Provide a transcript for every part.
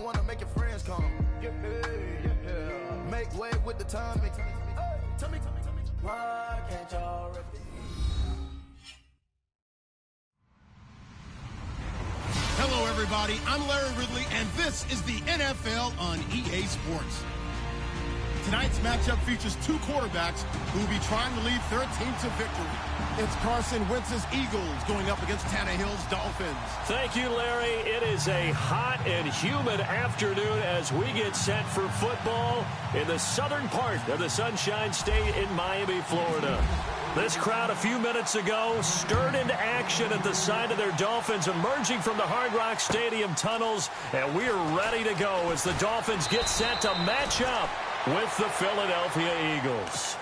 wanna make your friends come. Make way with the time. Tell me, why can't y'all repeat? Hello, everybody. I'm Larry Ridley, and this is the NFL on EA Sports. Tonight's matchup features two quarterbacks who will be trying to lead their team to victory. It's Carson Wentz's Eagles going up against Tannehill's Dolphins. Thank you, Larry. It is a hot and humid afternoon as we get set for football in the southern part of the Sunshine State in Miami, Florida. This crowd a few minutes ago stirred into action at the side of their Dolphins emerging from the Hard Rock Stadium tunnels, and we are ready to go as the Dolphins get set to match up with the Philadelphia Eagles.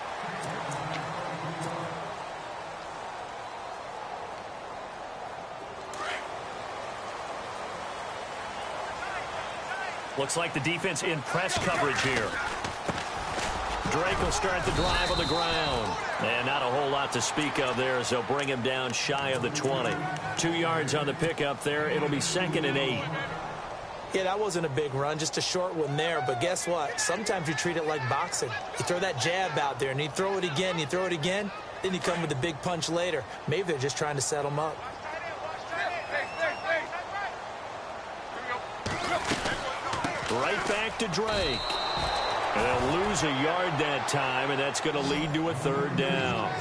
Looks like the defense in press coverage here. Drake will start the drive on the ground. And not a whole lot to speak of there as they'll bring him down shy of the 20. 2 yards on the pickup there. It'll be 2nd and 8. Yeah, that wasn't a big run, just a short one there. But guess what? Sometimes you treat it like boxing. You throw that jab out there, and you throw it again, you throw it again, then you come with the big punch later. Maybe they're just trying to set him up. Right back to Drake. They'll lose a yard that time, and that's going to lead to a 3rd down.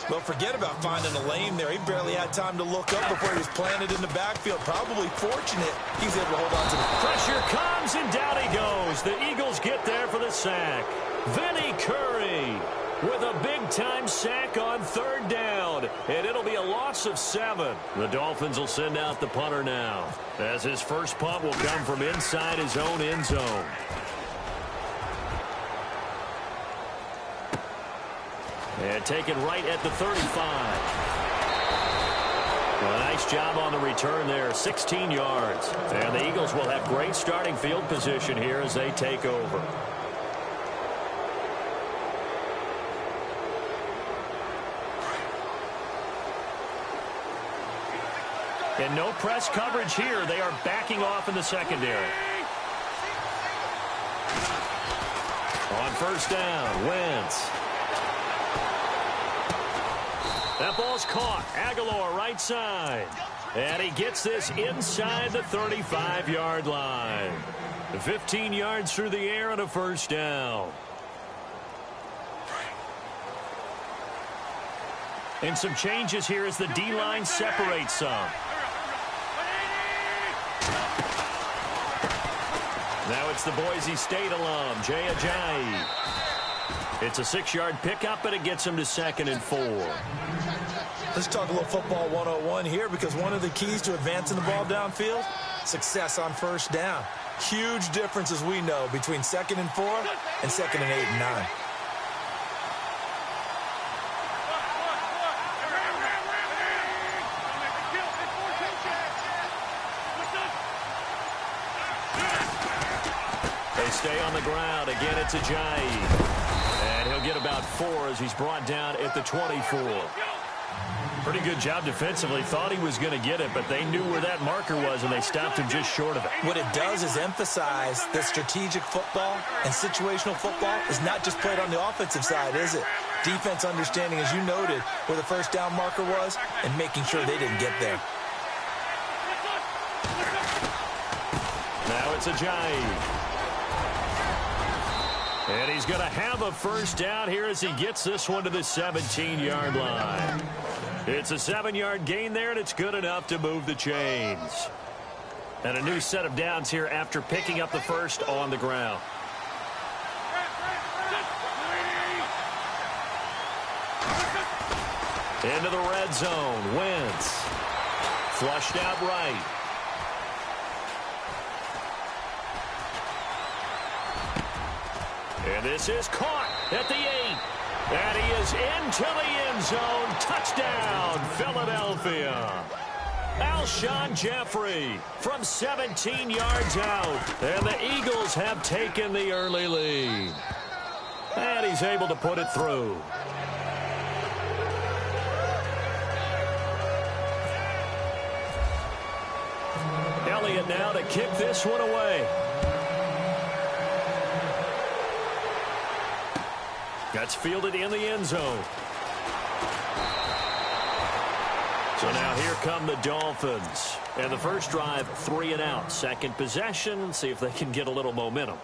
Well, forget about finding a lane there. He barely had time to look up before he was planted in the backfield. Probably fortunate he's able to hold on to the pressure comes, and down he goes. The Eagles get there for the sack. Vinny Curry with a big-time sack on 3rd down, and it'll be a loss of 7. The Dolphins will send out the punter now, as his first punt will come from inside his own end zone. And taken right at the 35. Well, nice job on the return there, 16 yards. And the Eagles will have great starting field position here as they take over. And no press coverage here. They are backing off in the secondary. On 1st down, Wentz. That ball's caught. Aguilar right side. And he gets this inside the 35-yard line. 15 yards through the air and a 1st down. And some changes here as the D-line separates some. Now it's the Boise State alum, Jay Ajayi. It's a 6-yard pickup, and it gets him to 2nd and 4. Let's talk a little football 101 here, because one of the keys to advancing the ball downfield, success on 1st down. Huge difference, as we know, between 2nd and 4 and 2nd and 8 and 9. They stay on the ground. Again, it's Ajayi. And he'll get about 4 as he's brought down at the 24. Pretty good job defensively. Thought he was going to get it, but they knew where that marker was, and they stopped him just short of it. What it does is emphasize that strategic football and situational football is not just played on the offensive side, is it? Defense understanding, as you noted, where the 1st down marker was and making sure they didn't get there. Now it's Ajayi. And he's going to have a 1st down here as he gets this one to the 17-yard line. It's a 7-yard gain there, and it's good enough to move the chains. And a new set of downs here after picking up the 1st on the ground. Into the red zone. Wentz. Flushed out right. And this is caught at the 8. And he is into the end zone. Touchdown, Philadelphia. Alshon Jeffrey from 17 yards out. And the Eagles have taken the early lead. And he's able to put it through. Elliott now to kick this one away. That's fielded in the end zone. So now here come the Dolphins. And the first drive, 3 and out. Second possession, see if they can get a little momentum.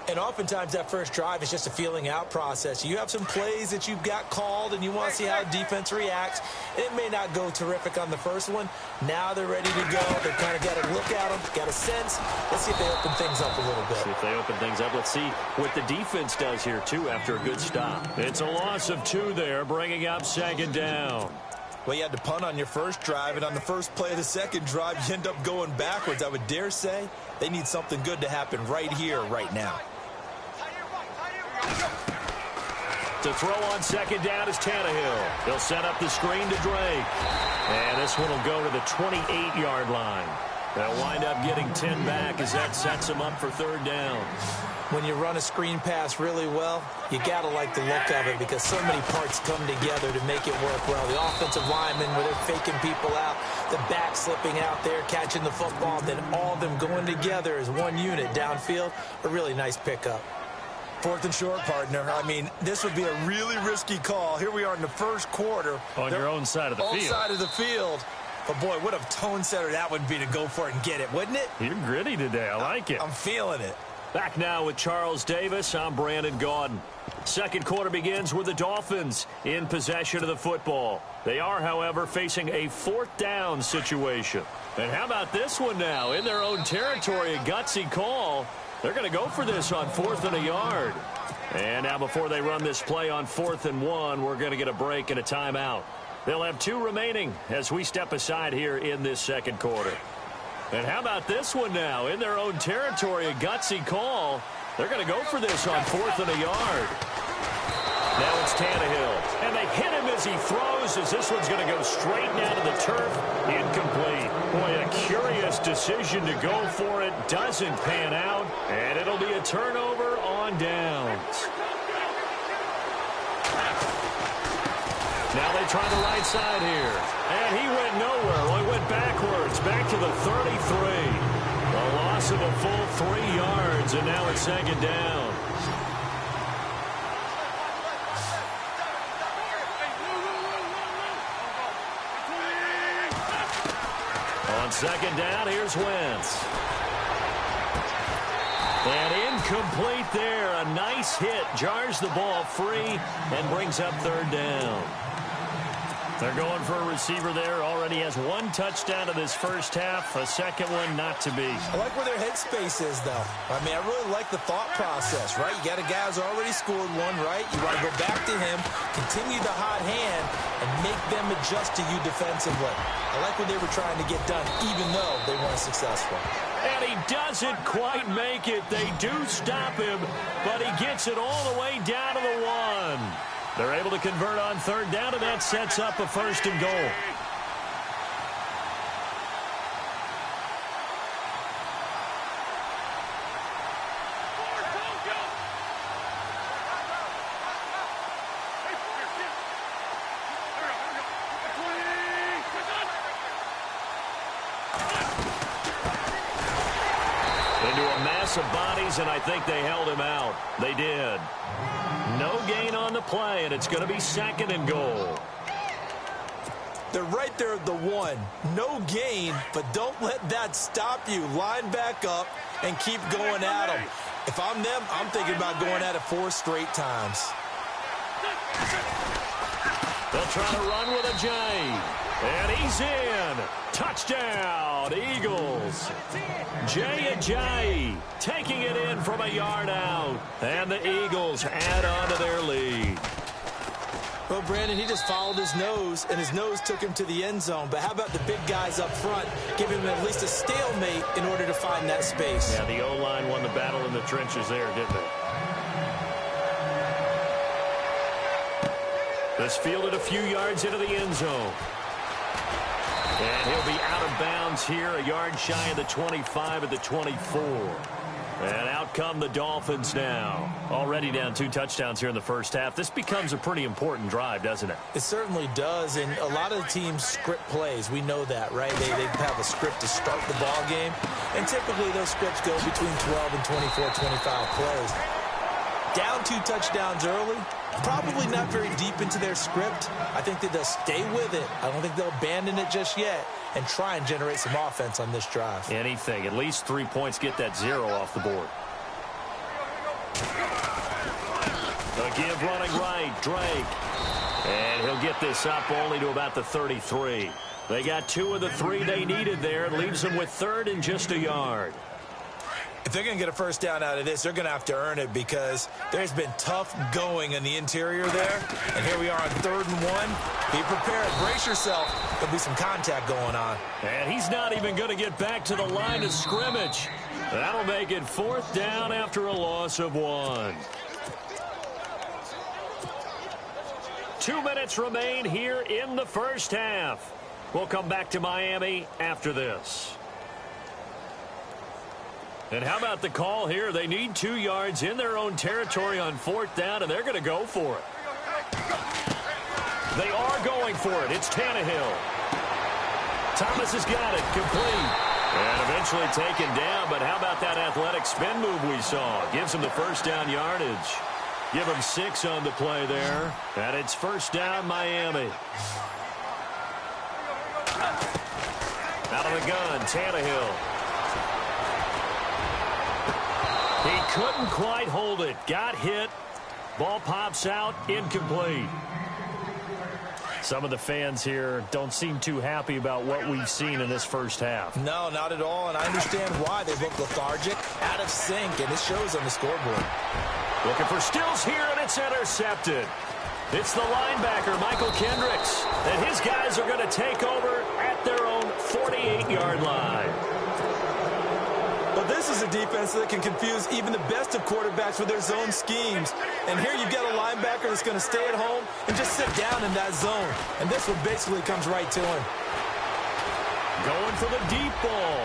And oftentimes that first drive is just a feeling out process. You have some plays that you've got called and you want to see how defense reacts. It may not go terrific on the first one. Now they're ready to go. They've kind of got to look at them, got a sense. Let's see if they open things up a little bit. See if they open things up. Let's see what the defense does here, too, after a good stop. It's a loss of 2 there, bringing up second down. Well, you had to punt on your first drive, and on the first play of the second drive, you end up going backwards. I would dare say they need something good to happen right here, right now. To throw on second down is Tannehill. He'll set up the screen to Drake. And this one will go to the 28-yard line. They'll wind up getting 10 back as that sets them up for third down. When you run a screen pass really well, you got to like the look of it because so many parts come together to make it work well. The offensive linemen, where they're faking people out, the back slipping out there, catching the football, then all of them going together as one unit downfield, a really nice pickup. 4th and short, partner. I mean, this would be a really risky call. Here we are in the first quarter. On your own side of the field. Own side of the field. But, boy, what a tone setter that would be to go for it and get it, wouldn't it? You're gritty today. I like it. I'm feeling it. Back now with Charles Davis. I'm Brandon Gaudin. Second quarter begins with the Dolphins in possession of the football. They are, however, facing a 4th down situation. And how about this one now? In their own territory, a gutsy call. They're going to go for this on 4th and a yard. And now before they run this play on 4th and 1, we're going to get a break and a timeout. They'll have 2 remaining as we step aside here in this second quarter. And how about this one now? In their own territory, a gutsy call. They're going to go for this on 4th and a yard. Now it's Tannehill. And they hit him as he throws, as this one's going to go straight down to the turf. Incomplete. Boy, a curious decision to go for it. Doesn't pan out. And it'll be a turnover on downs. Now they try the right side here. And he went nowhere. Well, he went backwards. Back to the 33. A loss of a full 3 yards. And now it's second down. On second down, here's Wentz. And incomplete there. A nice hit. Jars the ball free and brings up third down. They're going for a receiver there. Already has 1 touchdown in this first half. A second one not to be. I like where their headspace is, though. I mean, I really like the thought process, right? You got a guy who's already scored 1, right? You want to go back to him, continue the hot hand, and make them adjust to you defensively. I like what they were trying to get done, even though they weren't successful. And he doesn't quite make it. They do stop him, but he gets it all the way down to the 1. They're able to convert on third down, and that sets up a 1st and goal. Into a mass of bodies, and I think they held him out. They did. No gain on the play, and it's going to be 2nd and goal. They're right there at the 1. No gain, but don't let that stop you. Line back up and keep going at them. If I'm them, I'm thinking about going at it 4 straight times. They'll try to run with a J. And he's in. Touchdown, Eagles. Jay taking it in from a yard out. And the Eagles add on to their lead. Well, Brandon, he just followed his nose, and his nose took him to the end zone. But how about the big guys up front, giving him at least a stalemate in order to find that space? Yeah, the O-line won the battle in the trenches there, didn't it? This fielded a few yards into the end zone. And he'll be out of bounds here, a yard shy of the 25 at the 24. And out come the Dolphins now. Already down 2 touchdowns here in the first half. This becomes a pretty important drive, doesn't it? It certainly does, and a lot of the teams script plays. We know that, right? They have a script to start the ball game, and typically those scripts go between 12 and 24, 25 plays. Down 2 touchdowns early, probably not very deep into their script. I think that they'll stay with it. I don't think they'll abandon it just yet and try and generate some offense on this drive. Anything. At least 3 points, get that 0 off the board. The give running right, Drake. And he'll get this up only to about the 33. They got 2 of the 3 they needed there. It leaves them with 3rd and just a yard. If they're going to get a first down out of this, they're going to have to earn it because there's been tough going in the interior there. And here we are on 3rd and 1. Be prepared. Brace yourself. There'll be some contact going on. And he's not even going to get back to the line of scrimmage. That'll make it 4th down after a loss of 1. 2 minutes remain here in the first half. We'll come back to Miami after this. And how about the call here? They need 2 yards in their own territory on 4th down, and they're going to go for it. They are going for it. It's Tannehill. Thomas has got it. Complete. And eventually taken down, but how about that athletic spin move we saw? Gives him the first down yardage. Give him 6 on the play there. And it's 1st down, Miami. Out of the gun, Tannehill. He couldn't quite hold it. Got hit. Ball pops out. Incomplete. Some of the fans here don't seem too happy about what we've seen in this first half. No, not at all, and I understand why. They look lethargic, out of sync, and it shows on the scoreboard. Looking for Stills here, and it's intercepted. It's the linebacker, Michael Kendricks, and his guys are going to take over at their own 48-yard line. But this is a defense that can confuse even the best of quarterbacks with their zone schemes. And here you've got a linebacker that's going to stay at home and just sit down in that zone. And this one basically comes right to him. Going for the deep ball.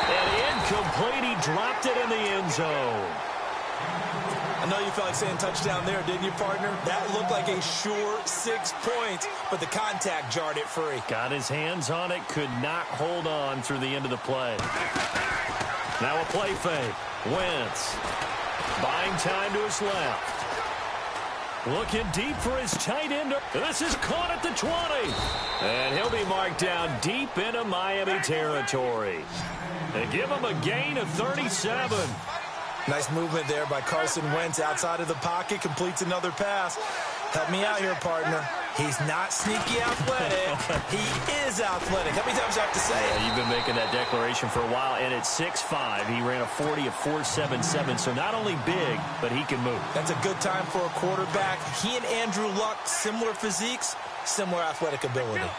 And incomplete. He dropped it in the end zone. I know you felt like saying touchdown there, didn't you, partner? That looked like a sure 6 points, but the contact jarred it free. Got his hands on it, could not hold on through the end of the play. Now a play fake. Wentz buying time to his left. Looking deep for his tight end. This is caught at the 20. And he'll be marked down deep into Miami territory. They give him a gain of 37. Nice movement there by Carson Wentz outside of the pocket. Completes another pass. Help me out here, partner. He's not sneaky athletic. He is athletic. How many times do I have to say it? Yeah, you've been making that declaration for a while, and at 6'5", he ran a 40 of 4.77, so not only big, but he can move. That's a good time for a quarterback. He and Andrew Luck, similar physiques, similar athletic ability.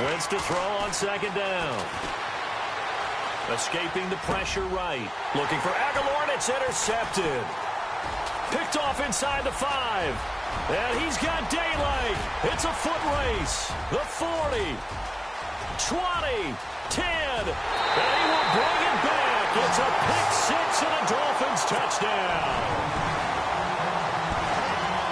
Wentz to throw on 2nd down. Escaping the pressure right. Looking for Aguilar, and it's intercepted. Picked off inside the 5. And he's got daylight. It's a foot race. The 40. 20. 10. And he will bring it back. It's a pick 6 and a Dolphins touchdown.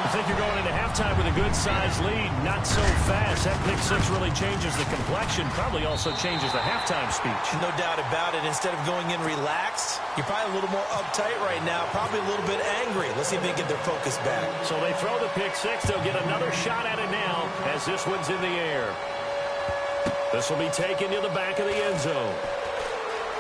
I think you're going into halftime with a good-sized lead. Not so fast. That pick 6 really changes the complexion. Probably also changes the halftime speech. No doubt about it. Instead of going in relaxed, you're probably a little more uptight right now. Probably a little bit angry. Let's see if they can get their focus back. So they throw the pick 6. They'll get another shot at it now as this one's in the air. This will be taken to the back of the end zone.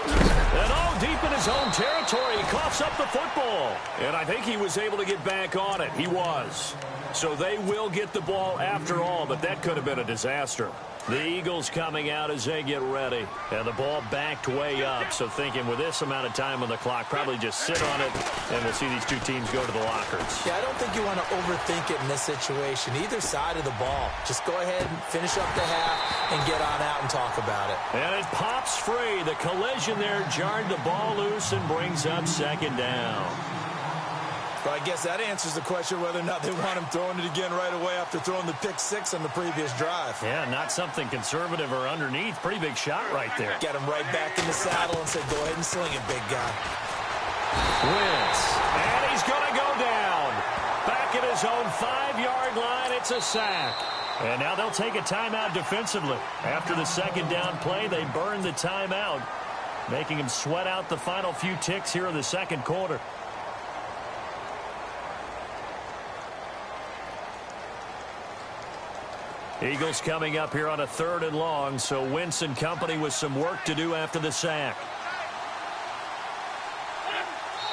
And deep in his own territory. He coughs up the football. And I think he was able to get back on it. He was. So they will get the ball after all, but that could have been a disaster. The Eagles coming out as they get ready. And the ball backed way up. So thinking with this amount of time on the clock, probably just sit on it, and we'll see these two teams go to the lockers. Yeah, I don't think you want to overthink it in this situation. Either side of the ball. Just go ahead and finish up the half and get on out and talk about it. And it pops free. The collision there jarred the ball loose and brings up second down. Well, I guess that answers the question whether or not they want him throwing it again right away after throwing the pick six on the previous drive. Yeah, not something conservative or underneath. Pretty big shot right there. Got him right back in the saddle and said, go ahead and sling it, big guy. Wins. And he's going to go down. Back at his own 5-yard line, it's a sack. And now they'll take a timeout defensively. After the second down play, they burn the timeout, making him sweat out the final few ticks here in the second quarter. Eagles coming up here on a 3rd and long, so Wentz and company with some work to do after the sack.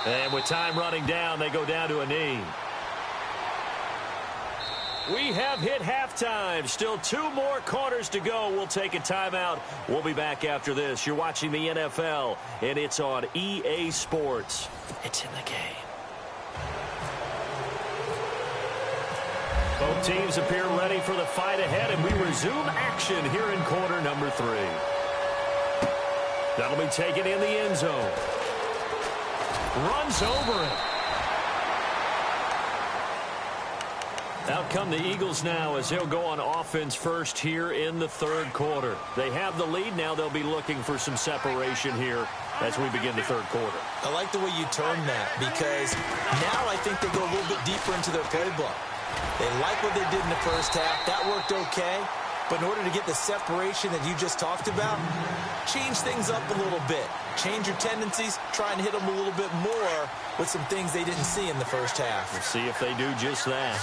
And with time running down, they go down to a knee. We have hit halftime. Still 2 more quarters to go. We'll take a timeout. We'll be back after this. You're watching the NFL, and it's on EA Sports. It's in the game. Both teams appear ready for the fight ahead, and we resume action here in quarter number 3. That'll be taken in the end zone. Runs over it. Out come the Eagles now as they'll go on offense first here in the 3rd quarter. They have the lead. Now they'll be looking for some separation here as we begin the 3rd quarter. I like the way you term that, because now I think they go a little bit deeper into their playbook. They like what they did in the first half. That worked okay. But in order to get the separation that you just talked about, change things up a little bit. Change your tendencies. Try and hit them a little bit more with some things they didn't see in the first half. We'll see if they do just that.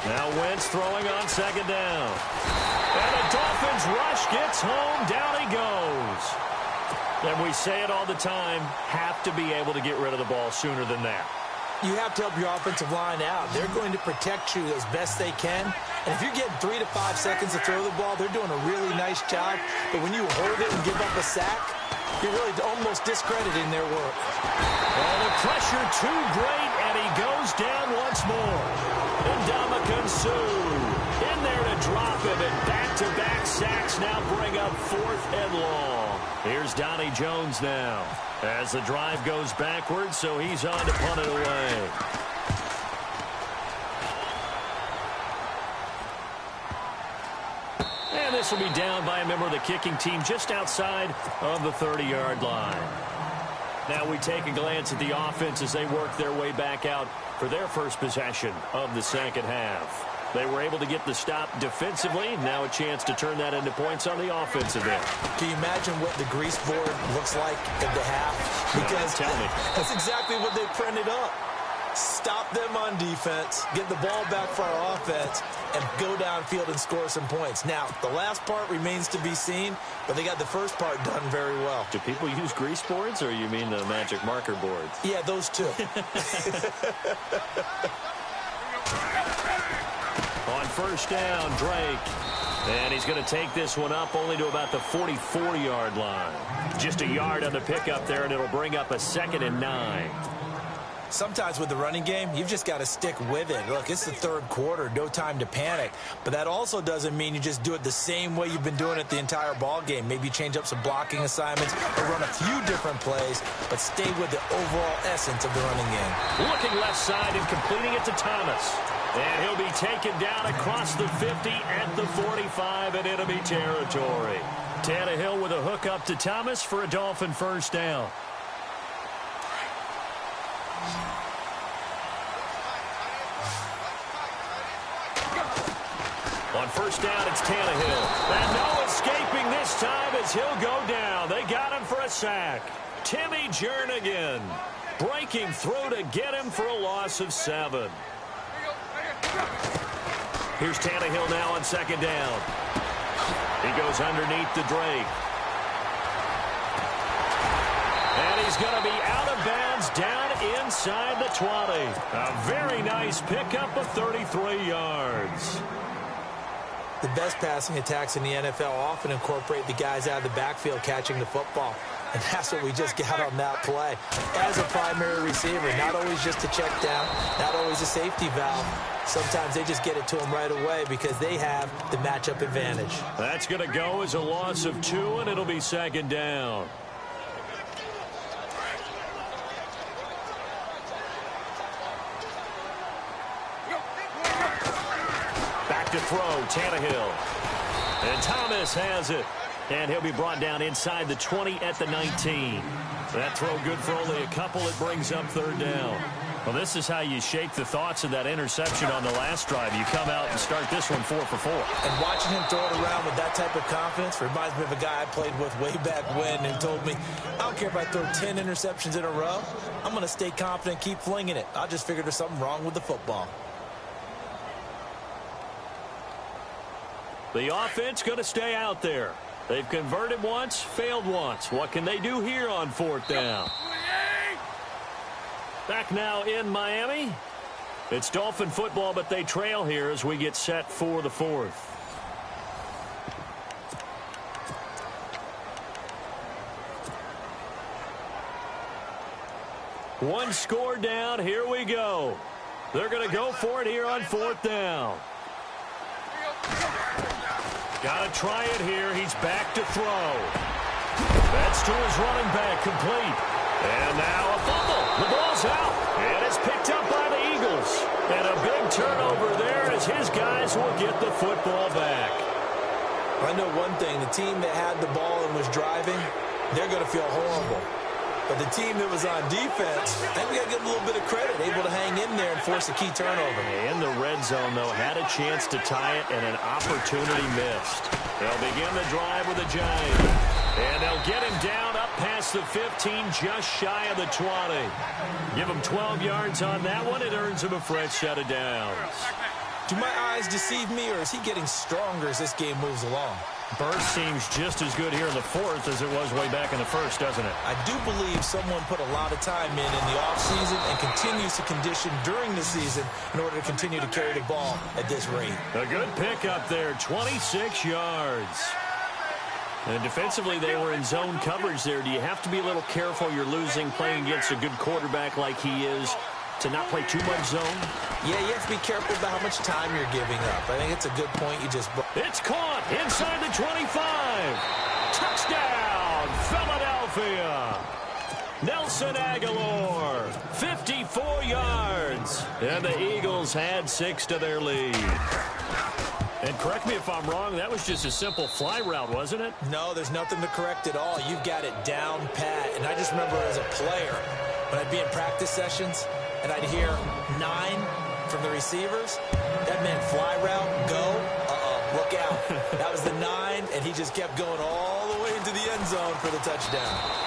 Now Wentz throwing on 2nd down. And the Dolphins rush gets home. Down he goes. And we say it all the time, have to be able to get rid of the ball sooner than that. You have to help your offensive line out. They're going to protect you as best they can. And if you're getting 3 to 5 seconds to throw the ball, they're doing a really nice job. But when you hold it and give up a sack, you're really almost discrediting their work. Well, the pressure too great, and he goes down once more. Ndamukong Suh in there to drop him, and back-to-back sacks now bring up 4th and long. Here's Donnie Jones now as the drive goes backwards, so he's on to punt it away. And this will be down by a member of the kicking team just outside of the 30-yard line. Now we take a glance at the offense as they work their way back out for their first possession of the second half. They were able to get the stop defensively. Now a chance to turn that into points on the offensive end. Can you imagine what the grease board looks like at the half? Because tell me. That's exactly what they printed up. Stop them on defense, get the ball back for our offense, and go downfield and score some points. Now, the last part remains to be seen, but they got the first part done very well. Do people use grease boards, or you mean the magic marker boards? Yeah, those two. On 1st down, Drake. And he's going to take this one up only to about the 44-yard line. Just a yard on the pickup there, and it'll bring up a 2nd and 9. Sometimes with the running game, you've just got to stick with it. Look, it's the 3rd quarter, no time to panic. But that also doesn't mean you just do it the same way you've been doing it the entire ball game. Maybe change up some blocking assignments or run a few different plays, but stay with the overall essence of the running game. Looking left side and completing it to Thomas. And he'll be taken down across the 50 at the 45 in enemy territory. Tannehill with a hook up to Thomas for a Dolphin 1st down. On 1st down, it's Tannehill. And no escaping this time as he'll go down. They got him for a sack. Timmy Jernigan breaking through to get him for a loss of 7. Here's Tannehill now on 2nd down. He goes underneath the Drake. And he's going to be out of bounds down inside the 20. A very nice pickup of 33 yards. The best passing attacks in the NFL often incorporate the guys out of the backfield catching the football. And that's what we just got on that play. As a primary receiver, not always just a check down, not always a safety valve. Sometimes they just get it to them right away because they have the matchup advantage. That's going to go as a loss of 2, and it'll be 2nd down. back to throw. Tannehill. And Thomas has it. And he'll be brought down inside the 20 at the 19. That throw good for only a couple. It brings up third down. Well, this is how you shake the thoughts of that interception on the last drive. You come out and start this one 4 for 4. And watching him throw it around with that type of confidence reminds me of a guy I played with way back when who told me, I don't care if I throw 10 interceptions in a row. I'm going to stay confident, keep flinging it. I just figured there's something wrong with the football. The offense going to stay out there. They've converted once, failed once. What can they do here on fourth down? Back now in Miami. It's Dolphin football, but they trail here as we get set for the fourth. One score down. Here we go. They're going to go for it here on fourth down. Got to try it here. He's back to throw. That's to his running back, complete. And now a fumble. The ball's out. And it's picked up by the Eagles. And a big turnover there as his guys will get the football back. I know one thing. The team that had the ball and was driving, they're going to feel horrible. But the team that was on defense, I think we got to give them a little bit of credit, able to hang in there and force a key turnover. In the red zone, though, had a chance to tie it and an opportunity missed. They'll begin the drive with a giant. And they'll get him down up past the 15, just shy of the 20. Give him 12 yards on that one. It earns him a fresh set of downs. Do my eyes deceive me, or is he getting stronger as this game moves along? Burst seems just as good here in the fourth as it was way back in the first, doesn't it? I do believe someone put a lot of time in the offseason and continues to condition during the season in order to continue to carry the ball at this rate. A good pickup there, 26 yards. And defensively, they were in zone coverage there. Do you have to be a little careful you're losing playing against a good quarterback like he is to not play too much zone? Yeah, you have to be careful about how much time you're giving up. I think it's a good point you just brought. It's caught inside the 25. Touchdown, Philadelphia. Nelson Aguilar, 54 yards. And the Eagles had 6 to their lead. And correct me if I'm wrong, that was just a simple fly route, wasn't it? No, there's nothing to correct at all. You've got it down pat. And I just remember as a player, when I'd be in practice sessions, and I'd hear 9 from the receivers. That meant fly route, go, look out. That was the 9, and he just kept going all the way into the end zone for the touchdown.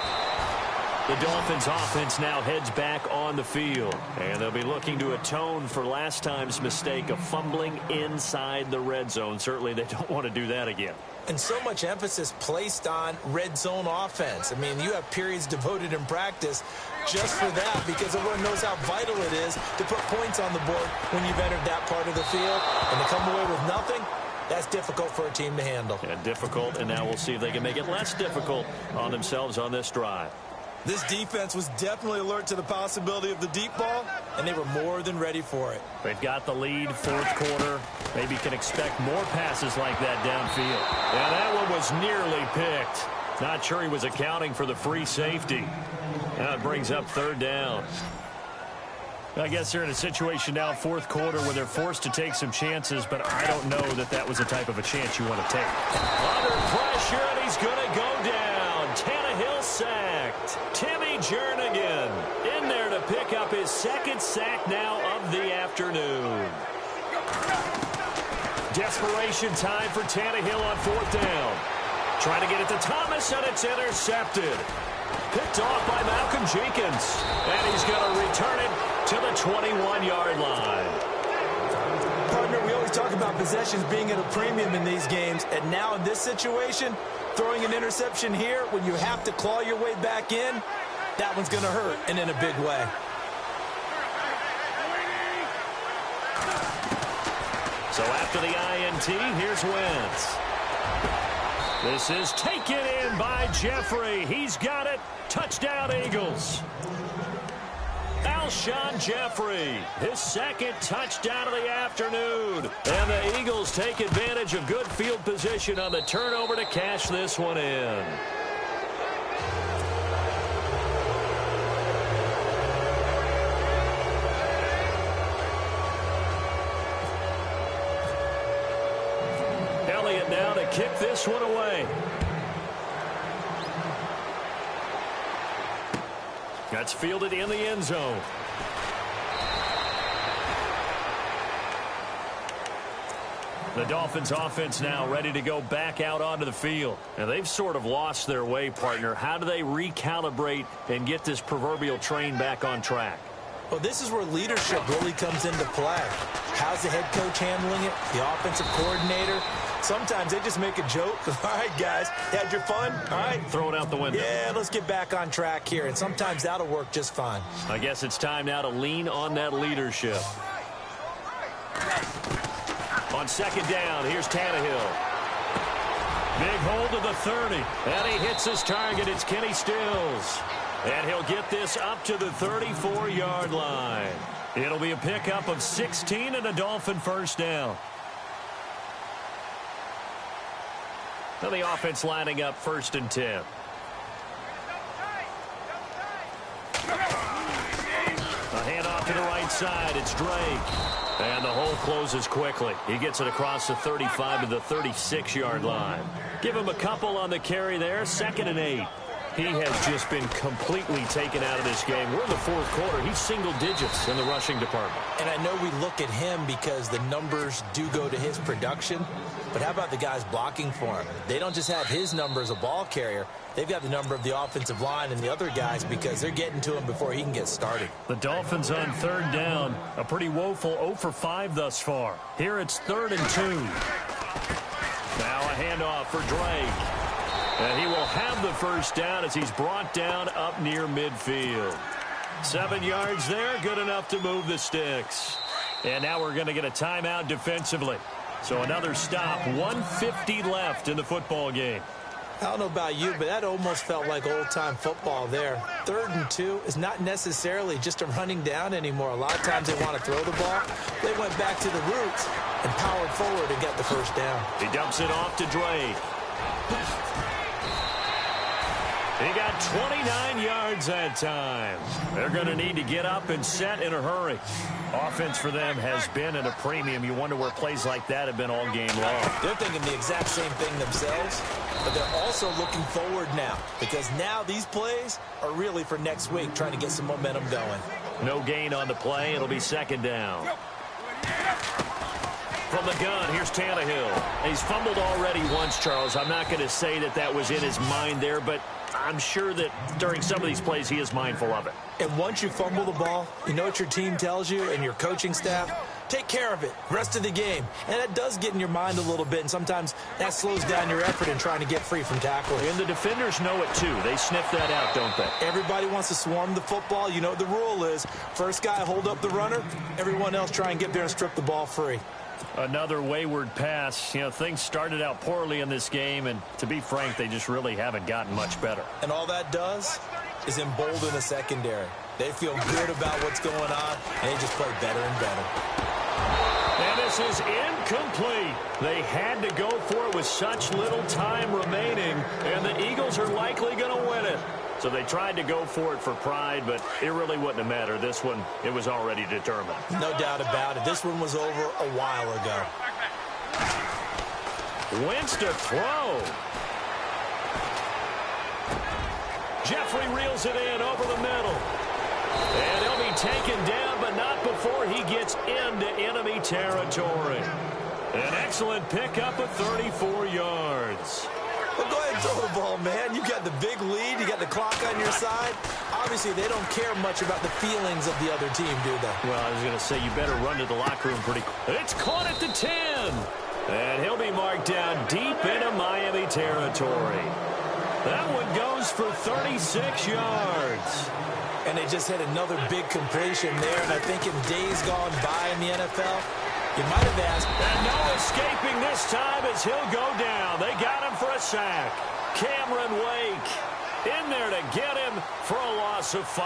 The Dolphins offense now heads back on the field, and they'll be looking to atone for last time's mistake of fumbling inside the red zone. Certainly they don't want to do that again. And so much emphasis placed on red zone offense. I mean, you have periods devoted in practice just for that because everyone knows how vital it is to put points on the board when you've entered that part of the field. And to come away with nothing, that's difficult for a team to handle. Yeah, difficult, and now we'll see if they can make it less difficult on themselves on this drive. This defense was definitely alert to the possibility of the deep ball, and they were more than ready for it. They've got the lead, fourth quarter. Maybe can expect more passes like that downfield. Yeah, that one was nearly picked. Not sure he was accounting for the free safety. Now it brings up third down. I guess they're in a situation now, fourth quarter, where they're forced to take some chances, but I don't know that that was the type of a chance you want to take. Under pressure, and he's going to go down. Tannehill sacked. Timmy Jernigan in there to pick up his second sack now of the afternoon. Desperation time for Tannehill on fourth down. Trying to get it to Thomas, and it's intercepted. Picked off by Malcolm Jenkins. And he's going to return it to the 21-yard line. Partner, we always talk about possessions being at a premium in these games. And now in this situation, throwing an interception here when you have to claw your way back in, that one's going to hurt, and in a big way. So after the INT, here's Wentz. This is taken in by Jeffrey. He's got it. Touchdown, Eagles. Alshon Jeffrey, his second touchdown of the afternoon. And the Eagles take advantage of good field position on the turnover to cash this one in. it now to kick this one away. That's fielded in the end zone. The Dolphins offense now ready to go back out onto the field. And they've sort of lost their way, partner. How do they recalibrate and get this proverbial train back on track? Well, this is where leadership really comes into play. How's the head coach handling it? The offensive coordinator? Sometimes they just make a joke. All right, guys, had your fun? All right. Throw it out the window. Yeah, let's get back on track here. And sometimes that'll work just fine. I guess it's time now to lean on that leadership. On second down, here's Tannehill. Big hold to the 30. And he hits his target. It's Kenny Stills. And he'll get this up to the 34-yard line. It'll be a pickup of 16 and a Dolphin first down. Now the offense lining up 1st and 10. A handoff to the right side. It's Drake. And the hole closes quickly. He gets it across the 35 to the 36-yard line. Give him a couple on the carry there. 2nd and 8. He has just been completely taken out of this game. We're in the 4th quarter. He's single digits in the rushing department. And I know we look at him because the numbers do go to his production. But how about the guys blocking for him? They don't just have his number as a ball carrier. They've got the number of the offensive line and the other guys because they're getting to him before he can get started. The Dolphins on 3rd down. A pretty woeful 0 for 5 thus far. Here it's 3rd and 2. Now a handoff for Drake. And he will have the first down as he's brought down up near midfield. 7 yards there, good enough to move the sticks. And now we're going to get a timeout defensively. So another stop, 1:50 left in the football game. I don't know about you, but that almost felt like old-time football there. 3rd and 2 is not necessarily just a running down anymore. A lot of times they want to throw the ball. They went back to the roots and powered forward and got the first down. He dumps it off to Drake. He got 29 yards that time. They're going to need to get up and set in a hurry. Offense for them has been at a premium. You wonder where plays like that have been all game long. They're thinking the exact same thing themselves, but they're also looking forward now because now these plays are really for next week, trying to get some momentum going. No gain on the play. It'll be 2nd down. From the gun, here's Tannehill. He's fumbled already once, Charles. I'm not going to say that that was in his mind there, but I'm sure that during some of these plays he is mindful of it. And once you fumble the ball, you know what your team tells you and your coaching staff? Take care of it. Rest of the game. And that does get in your mind a little bit, and sometimes that slows down your effort in trying to get free from tackles. And the defenders know it, too. They sniff that out, don't they? Everybody wants to swarm the football. You know what the rule is. First guy, hold up the runner. Everyone else try and get there and strip the ball free. Another wayward pass. You know, things started out poorly in this game, and to be frank, they just really haven't gotten much better. And all that does is embolden the secondary. They feel good about what's going on, and they just play better and better. And this is incomplete. They had to go for it with such little time remaining, and the Eagles are likely going to win it. So they tried to go for it for pride, but it really wouldn't have mattered. This one, it was already determined. No doubt about it. This one was over a while ago. Wentz to throw. Jeffrey reels it in over the middle. And he'll be taken down, but not before he gets into enemy territory. An excellent pickup of 34 yards. Well, go ahead and throw the ball, man. You got the big lead. You got the clock on your side. Obviously, they don't care much about the feelings of the other team, do they? Well, I was going to say, you better run to the locker room pretty quick. It's caught at the 10. And he'll be marked down deep into Miami territory. That one goes for 36 yards. And they just had another big completion there. And I think in days gone by in the NFL, you might have asked. And no escaping this time as he'll go down. They got him for a sack. Cameron Wake in there to get him for a loss of 5.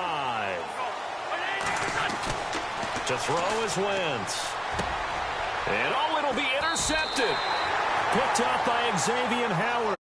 To throw is Wentz. And it'll be intercepted. Picked up by Xavier Howard.